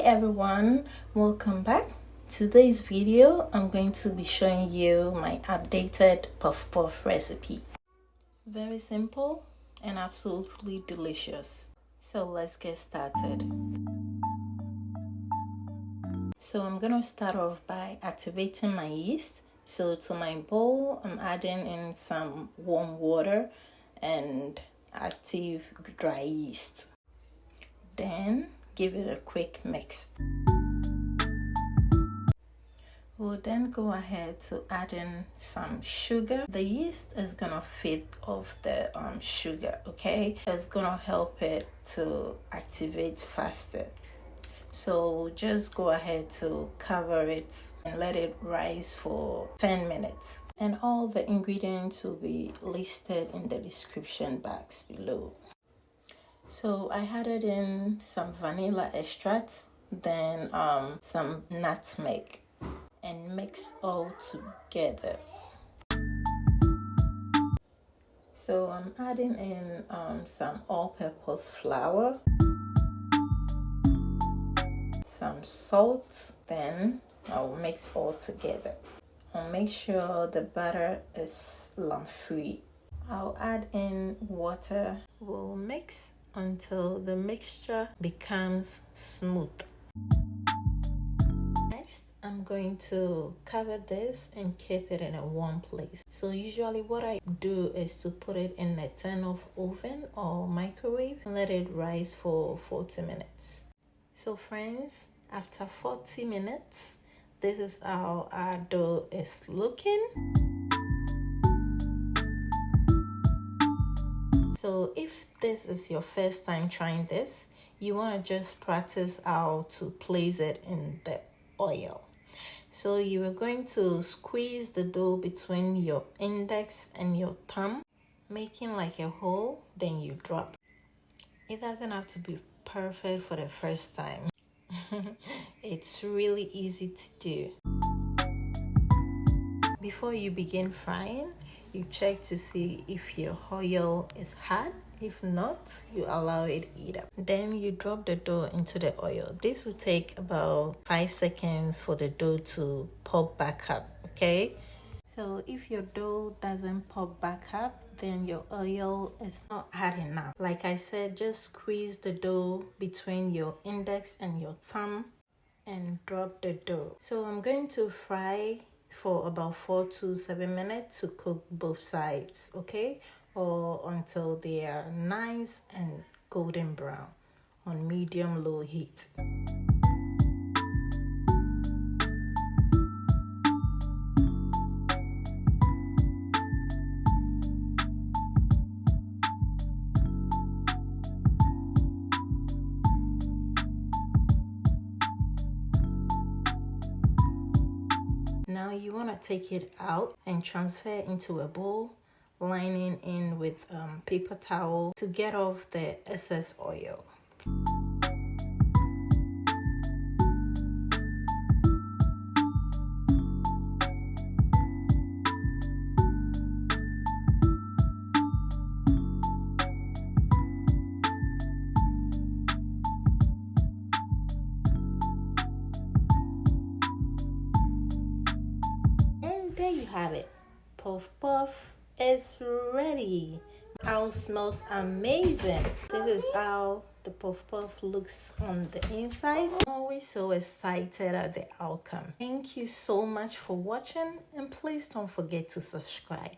everyone, welcome back. Today's video I'm going to be showing you my updated puff puff recipe. Very simple and absolutely delicious. So let's get started. So I'm gonna start off by activating my yeast. So to my bowl I'm adding in some warm water and active dry yeast. Then give it a quick mix. We'll then go ahead to add in some sugar. The yeast is gonna feed off the sugar, okay? It's gonna help it to activate faster. So just go ahead to cover it and let it rise for 10 minutes. And all the ingredients will be listed in the description box below. So I added in some vanilla extract, then some nutmeg, and mix all together. So I'm adding in some all-purpose flour, some salt, then I'll mix all together. I'll make sure the batter is lump-free. I'll add in water. We'll mix until the mixture becomes smooth. Next, I'm going to cover this and keep it in a warm place. So usually what I do is to put it in a turn-off oven or microwave and let it rise for 40 minutes. So friends, after 40 minutes, this is how our dough is looking. So if this is your first time trying this, you want to just practice how to place it in the oil. So you are going to squeeze the dough between your index and your thumb, making like a hole, then you drop. It doesn't have to be perfect for the first time. It's really easy to do. Before you begin frying, you check to see if your oil is hot. If not, you allow it to heat up. Then you drop the dough into the oil. This will take about 5 seconds for the dough to pop back up, okay? So if your dough doesn't pop back up, then your oil is not hot enough. Like I said, just squeeze the dough between your index and your thumb and drop the dough. So I'm going to fry for about 4 to 7 minutes to cook both sides, okay? Or until they are nice and golden brown on medium-low heat. Now you want to take it out and transfer into a bowl, lining in with paper towel to get off the excess oil. There you have it. Puff puff is ready. How smells amazing. This is how the puff puff looks on the inside. I'm always so excited at the outcome. Thank you so much for watching, and please don't forget to subscribe.